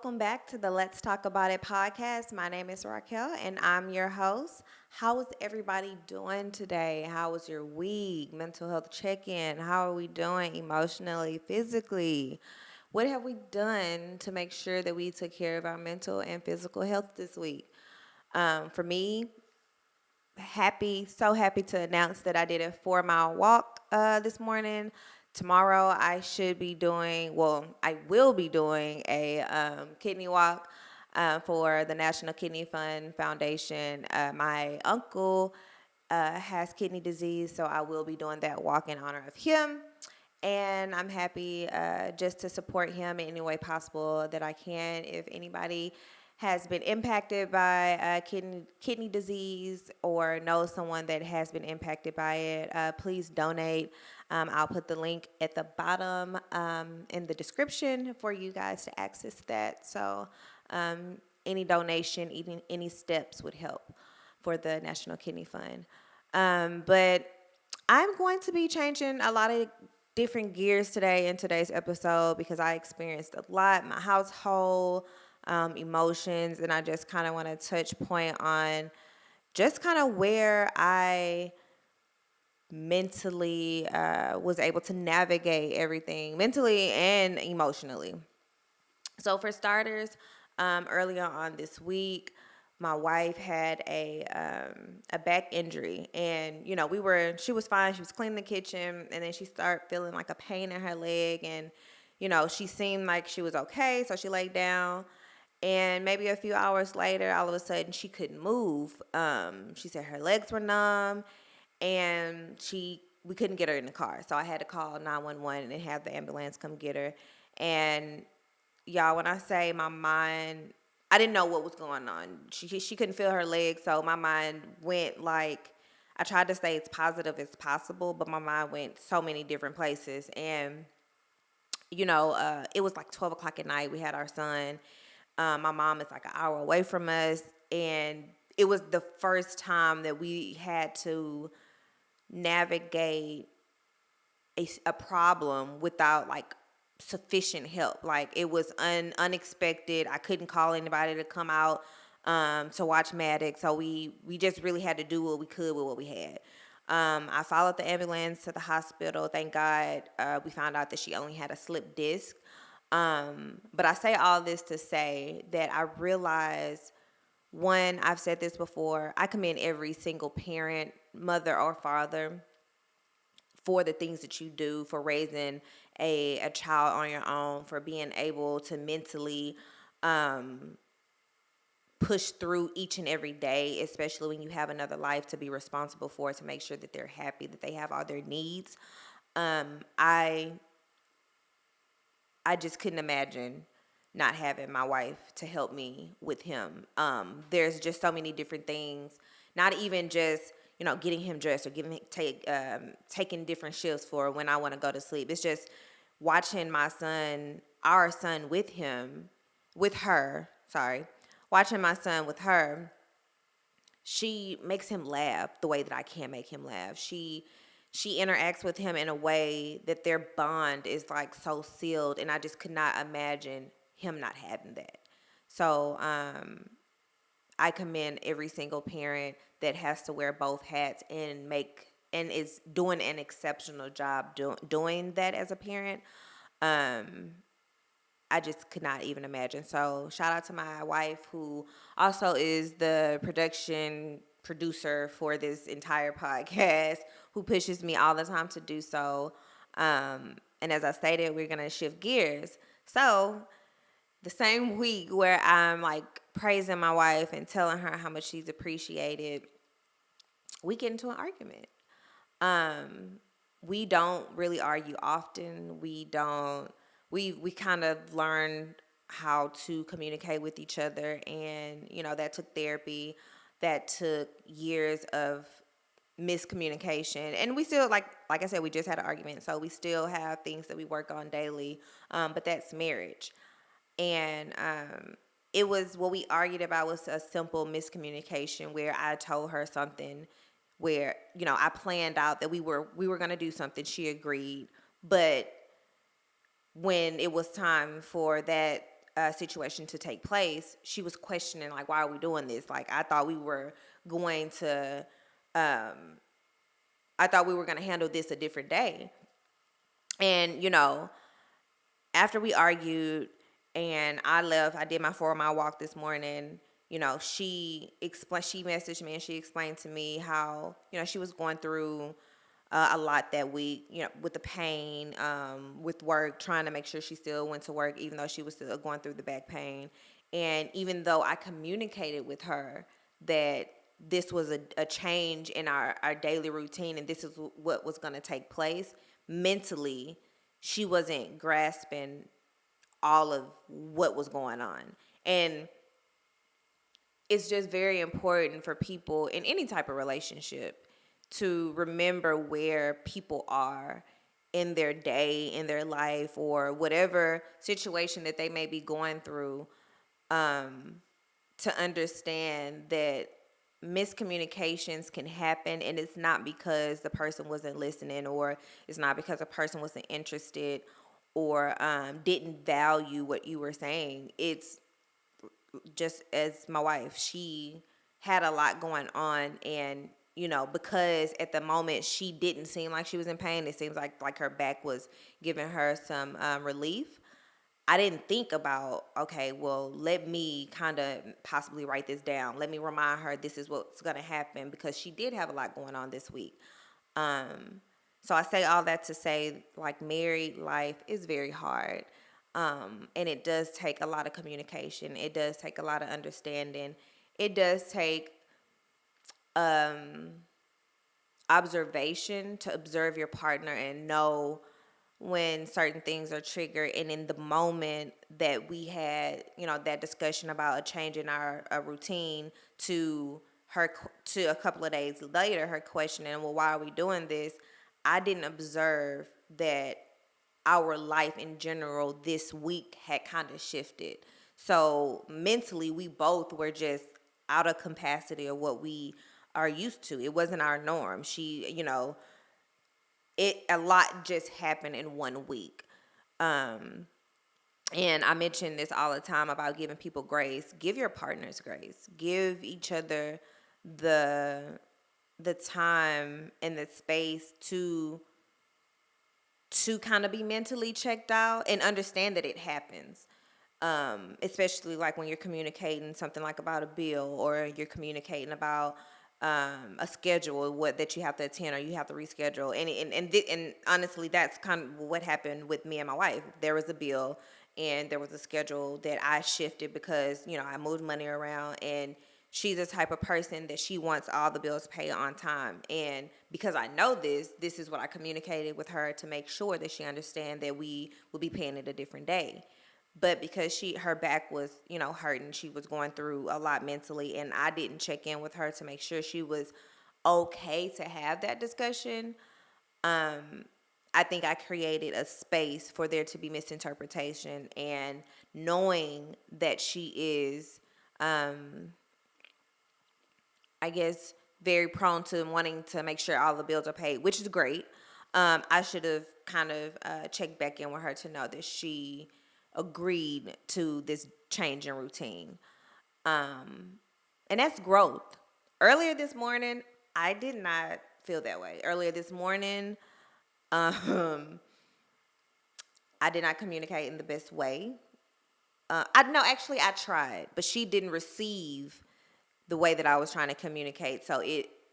welcome back to the Let's Talk About It podcast. My name is Raquel and I'm your host. How is everybody doing today? How was your week? Mental health check in. How are we doing emotionally, physically? What have we done to make sure that we took care of our mental and physical health this week? For me, so happy to announce that I did a 4 mile walk this morning. Tomorrow I will be doing a kidney walk for the National Kidney Fund Foundation. My uncle has kidney disease, so I will be doing that walk in honor of him. And I'm happy just to support him in any way possible that I can. If anybody has been impacted by kidney disease or knows someone that has been impacted by it, please donate. I'll put the link at the bottom in the description for you guys to access that. So any donation, even any steps would help for the National Kidney Fund. But I'm going to be changing a lot of different gears today in today's episode because I experienced a lot in my household, emotions, and I just kind of want to touch point on just kind of where I mentally was able to navigate everything mentally and emotionally. So for starters, earlier on this week, my wife had a back injury, and she was fine. She was cleaning the kitchen, and then she started feeling like a pain in her leg, and she seemed like she was okay, so she laid down. And maybe a few hours later, all of a sudden, she couldn't move. She said her legs were numb, and we couldn't get her in the car, so I had to call 911 and have the ambulance come get her. And y'all, when I say my mind, I didn't know what was going on. She couldn't feel her legs, so my mind went like, I tried to stay as positive as possible, but my mind went so many different places. And it was like 12 o'clock at night. We had our son. My mom is like an hour away from us, and it was the first time that we had to navigate a problem without like sufficient help. Like it was unexpected. I couldn't call anybody to come out to watch Maddox, so we just really had to do what we could with what we had. I followed the ambulance to the hospital. Thank God we found out that she only had a slip disc. But I say all this to say that I realize, one, I've said this before, I commend every single parent, mother or father, for the things that you do, for raising a child on your own, for being able to mentally push through each and every day, especially when you have another life to be responsible for, to make sure that they're happy, that they have all their needs. I just couldn't imagine not having my wife to help me with him. There's just so many different things, not even just, getting him dressed or taking different shifts for when I want to go to sleep. It's just watching our son with her, watching my son with her. She makes him laugh the way that I can't make him laugh. She interacts with him in a way that their bond is like so sealed, and I just could not imagine him not having that. So I commend every single parent that has to wear both hats and is doing an exceptional job doing that as a parent. I just could not even imagine. So shout out to my wife, who also is the producer for this entire podcast, who pushes me all the time to do so. And as I stated, we're going to shift gears. So the same week where I'm like praising my wife and telling her how much she's appreciated, we get into an argument. We don't really argue often. We kind of learned how to communicate with each other, and that took therapy, that took years of miscommunication, and we still, like I said, we just had an argument, so we still have things that we work on daily, but that's marriage. And it was, what we argued about was a simple miscommunication where I told her something where I planned out that we were going to do something. She agreed, but when it was time for that situation to take place, she was questioning, like, why are we doing this? Like, going to, I thought we were going to handle this a different day. And, after we argued and I left, I did my 4 mile walk this morning. She messaged me and she explained to me how, she was going through a lot that week, with the pain, with work, trying to make sure she still went to work, even though she was still going through the back pain. And even though I communicated with her that this was a change in our daily routine and this is what was going to take place, mentally, she wasn't grasping all of what was going on. And it's just very important for people in any type of relationship to remember where people are in their day, in their life, or whatever situation that they may be going through, to understand that miscommunications can happen, and it's not because the person wasn't listening, or it's not because the person wasn't interested, or didn't value what you were saying. It's just as my wife, she had a lot going on, and because at the moment she didn't seem like she was in pain, it seems like her back was giving her some relief. I didn't think about, okay, well, let me kind of possibly write this down. Let me remind her this is what's going to happen, because she did have a lot going on this week. So I say all that to say, like, married life is very hard. And it does take a lot of communication. It does take a lot of understanding. It does take observation to observe your partner and know when certain things are triggered. And in the moment that we had, that discussion about a change in our routine, to a couple of days later, her questioning, well, why are we doing this? I didn't observe that our life in general this week had kind of shifted. So mentally, we both were just out of capacity of what we are used to. It wasn't our norm. A lot just happened in one week. And I mention this all the time about giving people grace. Give your partners grace. Give each other the time and the space to kind of be mentally checked out and understand that it happens. Especially like when you're communicating something like about a bill, or you're communicating about a schedule that you have to attend or you have to reschedule. And honestly, that's kind of what happened with me and my wife. There was a bill and there was a schedule that I shifted because, I moved money around, and she's the type of person that she wants all the bills paid on time. And because I know this is what I communicated with her to make sure that she understand that we will be paying it a different day. But because her back was, hurting, she was going through a lot mentally, and I didn't check in with her to make sure she was okay to have that discussion. I think I created a space for there to be misinterpretation, and knowing that she is, I guess, very prone to wanting to make sure all the bills are paid, which is great. I should have kind of checked back in with her to know that she agreed to this change in routine. And that's growth. Earlier this morning, I did not feel that way. Earlier this morning, I did not communicate in the best way. I tried, but she didn't receive the way that I was trying to communicate. So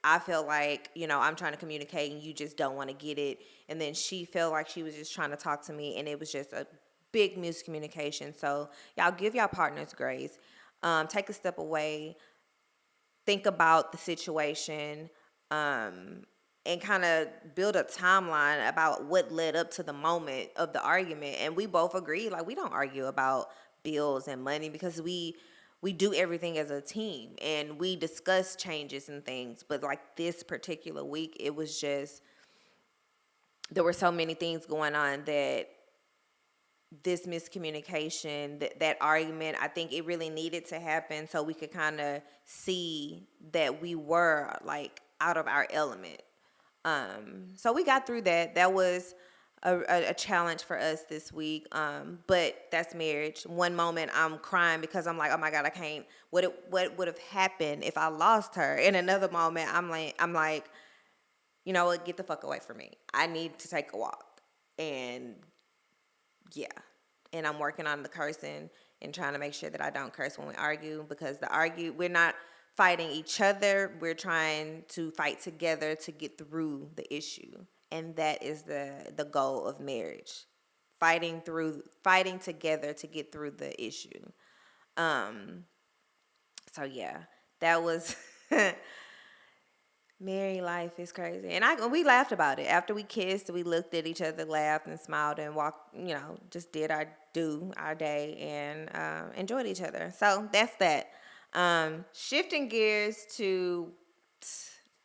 I felt like, I'm trying to communicate and you just don't want to get it. And then she felt like she was just trying to talk to me, and it was just a big miscommunication. So y'all give y'all partners grace. Take a step away, think about the situation, and kind of build a timeline about what led up to the moment of the argument. And we both agreed, like, we don't argue about bills and money because we do everything as a team, and we discuss changes and things. But like this particular week, it was just, there were so many things going on that this miscommunication, that argument, I think it really needed to happen so we could kind of see that we were like out of our element. So we got through that. That was a challenge for us this week. But that's marriage. One moment I'm crying because I'm like, oh my God, I can't. What would have happened if I lost her? In another moment, I'm like, you know what? Get the fuck away from me. I need to take a walk. And yeah, and I'm working on the cursing and trying to make sure that I don't curse when we argue, because we're not fighting each other. We're trying to fight together to get through the issue, and that is the goal of marriage. Fighting together to get through the issue. Um, so yeah, that was married life is crazy. And we laughed about it. After we kissed, we looked at each other, laughed and smiled and walked, just did our day and enjoyed each other. So that's that. Shifting gears to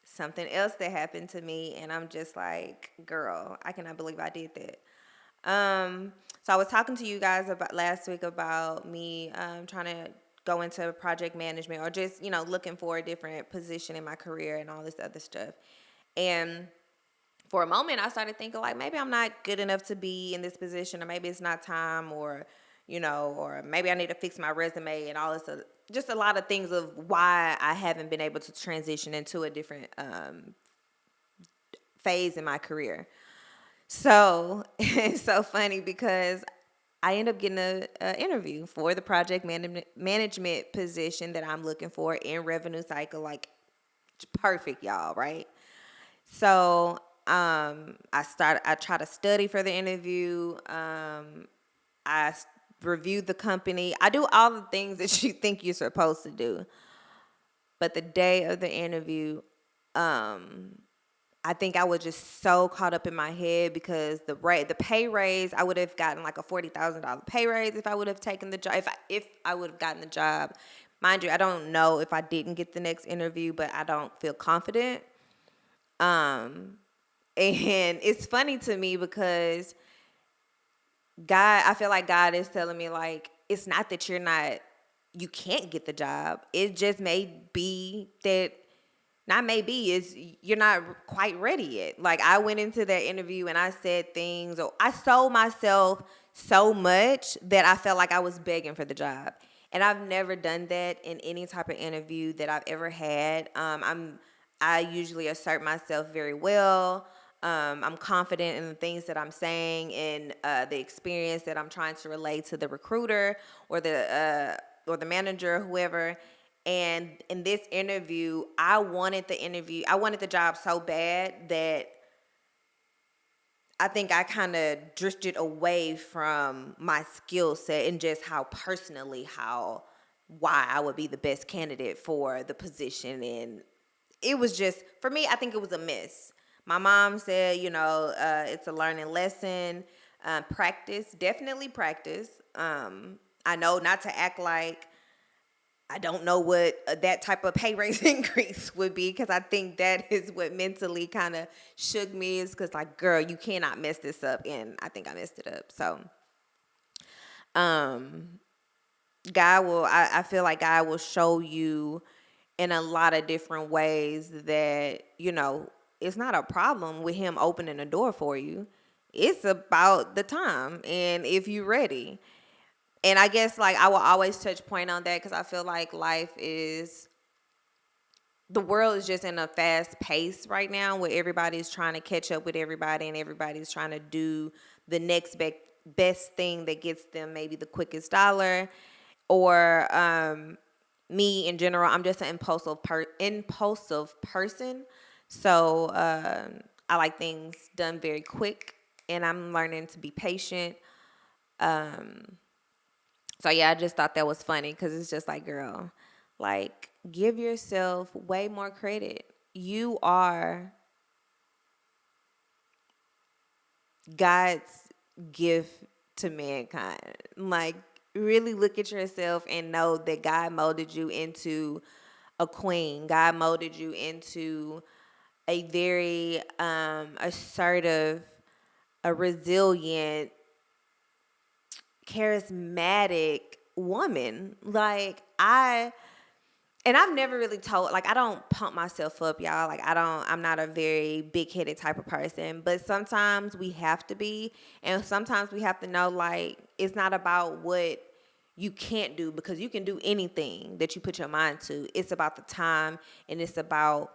something else that happened to me, and I'm just like, girl, I cannot believe I did that. So I was talking to you guys about last week about me trying to go into project management, or just, looking for a different position in my career and all this other stuff. And for a moment, I started thinking like, maybe I'm not good enough to be in this position, or maybe it's not time, or, or maybe I need to fix my resume and all this just a lot of things of why I haven't been able to transition into a different phase in my career. So it's so funny because I end up getting a interview for the project management position that I'm looking for in revenue cycle. Like, perfect, y'all, right? So I try to study for the interview. Review the company. I do all the things that you think you're supposed to do. But the day of the interview, I think I was just so caught up in my head because the pay raise, I would have gotten like a $40,000 pay raise if I would have taken the job. If I would have gotten the job, mind you, I don't know if I didn't get the next interview, but I don't feel confident. And it's funny to me because I feel like God is telling me, like, it's not that you can't get the job. It just may be that, not maybe, is you're not quite ready yet. Like, I went into that interview and I said things, or I sold myself so much that I felt like I was begging for the job. And I've never done that in any type of interview that I've ever had. I usually assert myself very well. I'm confident in the things that I'm saying, and the experience that I'm trying to relay to the recruiter or the manager or whoever. And in this interview, I wanted the job so bad that I think I kind of drifted away from my skill set and just why I would be the best candidate for the position. And it was just, for me, I think it was a miss. My mom said, it's a learning lesson. Definitely practice. I know not to act like I don't know what that type of pay raise increase would be, because I think that is what mentally kind of shook me, is because, like, girl, you cannot mess this up. And I think I messed it up. So um, I feel like God will show you in a lot of different ways that, it's not a problem with him opening a door for you. It's about the time and if you're ready. And I guess, like, I will always touch point on that because I feel like the world is just in a fast pace right now, where everybody's trying to catch up with everybody, and everybody's trying to do the next best thing that gets them maybe the quickest dollar. Or me in general, I'm just an impulsive person. So I like things done very quick, and I'm learning to be patient. So yeah, I just thought that was funny because it's just like, girl, like, give yourself way more credit. You are God's gift to mankind. Like, really look at yourself and know that God molded you into a queen. God molded you into a very assertive, a resilient, charismatic woman. Like, and I've never really told, like, I don't pump myself up, y'all. Like, I'm not a very big headed type of person, but sometimes we have to be. And sometimes we have to know, like, it's not about what you can't do, because you can do anything that you put your mind to. It's about the time, and it's about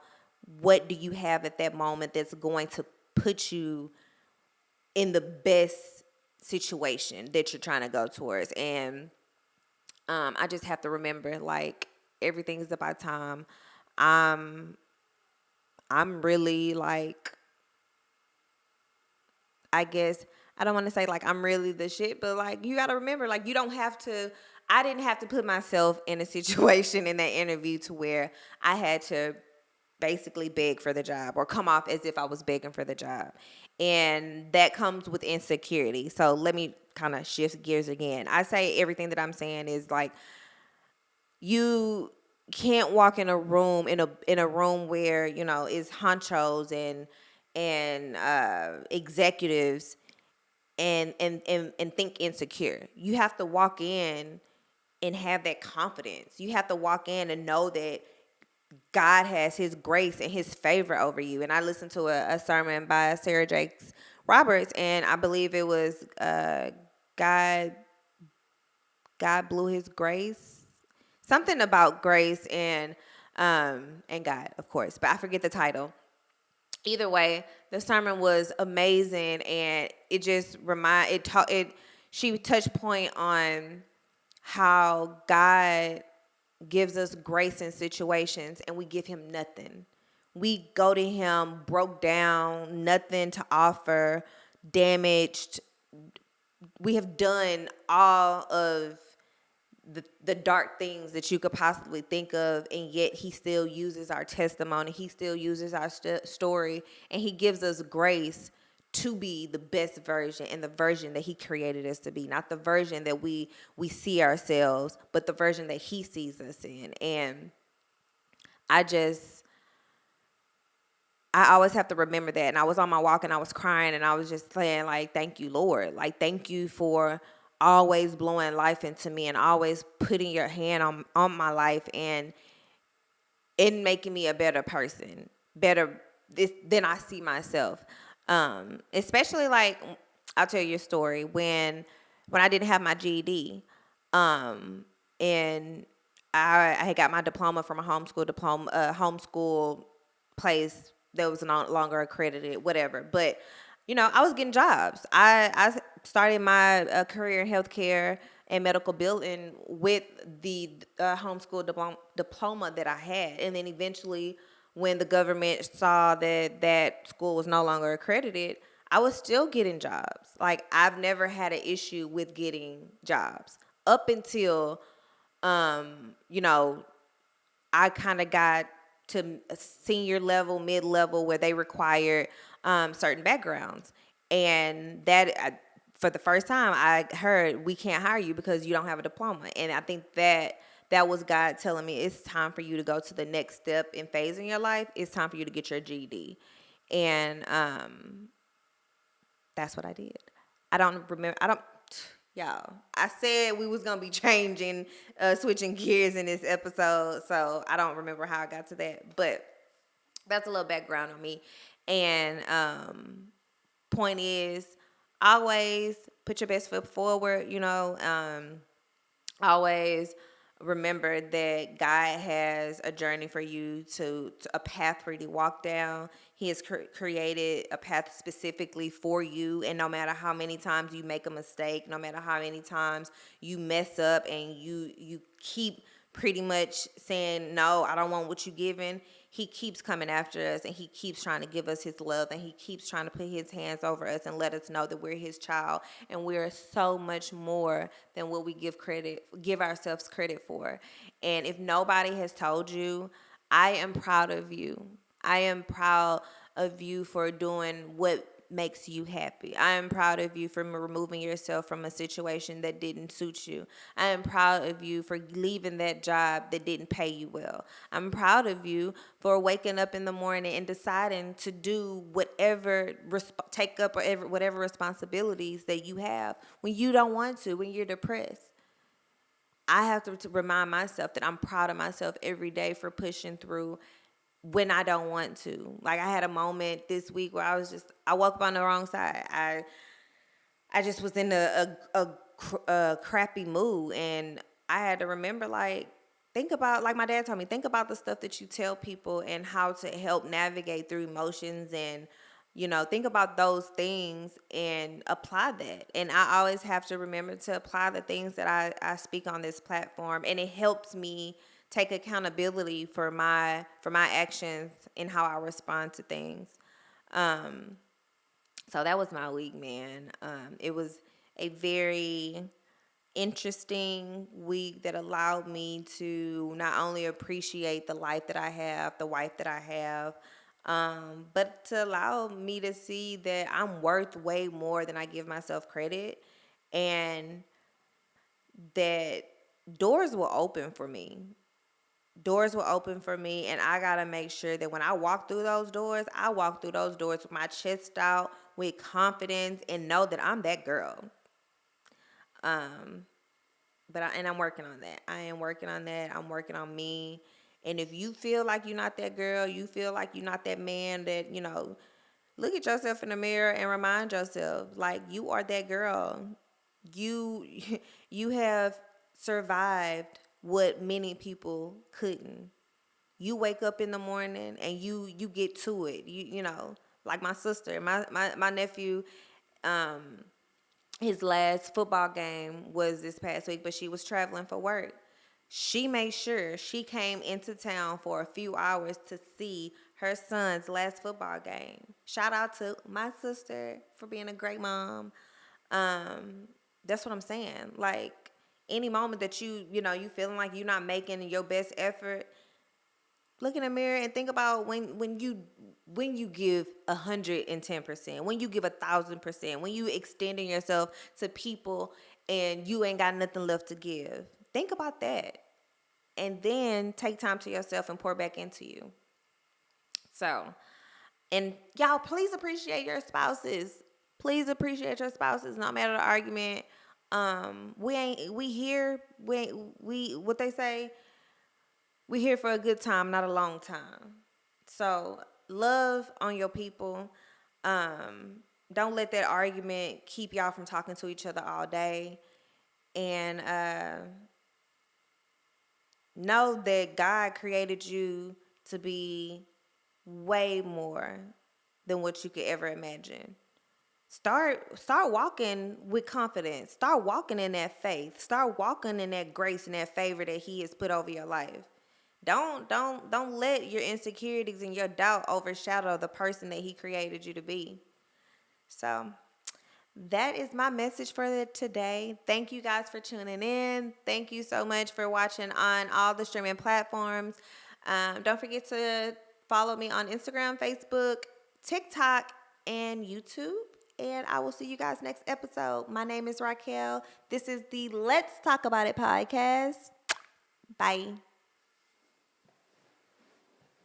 what do you have at that moment that's going to put you in the best situation that you're trying to go towards. And I just have to remember, like, everything is about time. I'm I'm really, like, I guess I don't want to say like I'm really the shit, but like you got to remember, like, you don't have to. I didn't have to put myself in a situation in that interview to where I had to basically beg for the job or come off as if I was begging for the job. And that comes with insecurity. So let me kind of shift gears again. I say everything that I'm saying is like, you can't walk in a room, in a room where, is honchos and executives, and think insecure. You have to walk in and have that confidence. You have to walk in and know that God has his grace and his favor over you. And I listened to a sermon by Sarah Jakes Roberts, and I believe it was God God blew his grace. Something about grace and God, of course, but I forget the title. Either way, the sermon was amazing, and it just she touched point on how God gives us grace in situations and we give him nothing. We go to him broke down, nothing to offer, damaged. We have done all of the dark things that you could possibly think of, and yet he still uses our testimony. He still uses our story, and he gives us grace to be the best version, and the version that he created us to be, not the version that we see ourselves, but the version that he sees us in. And I just I always have to remember that. And I was on my walk and I was crying and I was just saying, like, thank you, Lord. Like, thank you for always blowing life into me and always putting your hand on my life and in making me a better person, better than I see myself. Especially, like, I'll tell you a story. When I didn't have my GED, and I had got my diploma from a homeschool place that was no longer accredited, whatever. But I was getting jobs. I started my career in healthcare and medical billing with the homeschool diploma that I had, and then eventually, when the government saw that school was no longer accredited, I was still getting jobs. Like, I've never had an issue with getting jobs up until you know I kind of got to a senior level, mid level, where they required certain backgrounds, and for the first time, I heard, we can't hire you because you don't have a diploma. And I think that was God telling me, it's time for you to go to the next step in phase in your life. It's time for you to get your GED, and that's what I did. I don't remember. I don't. Y'all, I said we was gonna be changing, switching gears in this episode, so I don't remember how I got to that, but that's a little background on me. And point is, always put your best foot forward. Always remember that God has a journey for you, to a path for you to walk down. He has created a path specifically for you, and no matter how many times you make a mistake, no matter how many times you mess up and you keep pretty much saying, no, I don't want what you're giving, he keeps coming after us, and he keeps trying to give us his love, and he keeps trying to put his hands over us and let us know that we're his child, and we're so much more than what we give ourselves credit for. And if nobody has told you, I am proud of you. I am proud of you for doing what makes you happy. I am proud of you for removing yourself from a situation that didn't suit you. I am proud of you for leaving that job that didn't pay you well. I'm proud of you for waking up in the morning and deciding to do whatever, take up whatever responsibilities that you have when you don't want to, when you're depressed. I have to remind myself that I'm proud of myself every day for pushing through when I don't want to. Like I had a moment this week where I woke up on the wrong side. I just was in a crappy mood, and I had to remember, like, think about, like my dad told me, think about the stuff that you tell people and how to help navigate through emotions, and think about those things and apply that. And I always have to remember to apply the things that I speak on this platform, and it helps me take accountability for my actions and how I respond to things. Um, so that was my week, man. It was a very interesting week that allowed me to not only appreciate the life that I have, the wife that I have, but to allow me to see that I'm worth way more than I give myself credit, and that doors will open for me. Doors will open for me, and I gotta make sure that when I walk through those doors, I walk through those doors with my chest out, with confidence, and know that I'm that girl. Um, and I'm working on that. I am working on that. I'm working on me. And if you feel like you're not that girl, you feel like you're not that man, that look at yourself in the mirror and remind yourself, like, you are that girl. You you have survived what many people couldn't. You wake up in the morning and you get to it. Like my sister, my nephew, um, his last football game was this past week, but she was traveling for work. She made sure she came into town for a few hours to see her son's last football game. Shout out to my sister for being a great mom. Um, that's what I'm saying. Like, any moment that you feeling like you're not making your best effort, look in the mirror and think about when you give 110%, when you give 1,000%, when you extending yourself to people and you ain't got nothing left to give. Think about that, and then take time to yourself and pour back into you. So, and y'all, please appreciate your spouses. Please appreciate your spouses, no matter the argument. We here, we what they say, we here for a good time, not a long time. So love on your people. Um, don't let that argument keep y'all from talking to each other all day. And know that God created you to be way more than what you could ever imagine. Start walking with confidence. Start walking in that faith. Start walking in that grace and that favor that He has put over your life. Don't let your insecurities and your doubt overshadow the person that He created you to be. So that is my message for today. Thank you guys for tuning in. Thank you so much for watching on all the streaming platforms. Don't forget to follow me on Instagram, Facebook, TikTok, and YouTube. And I will see you guys next episode. My name is Raquel. This is the Let's Talk About It podcast. Bye.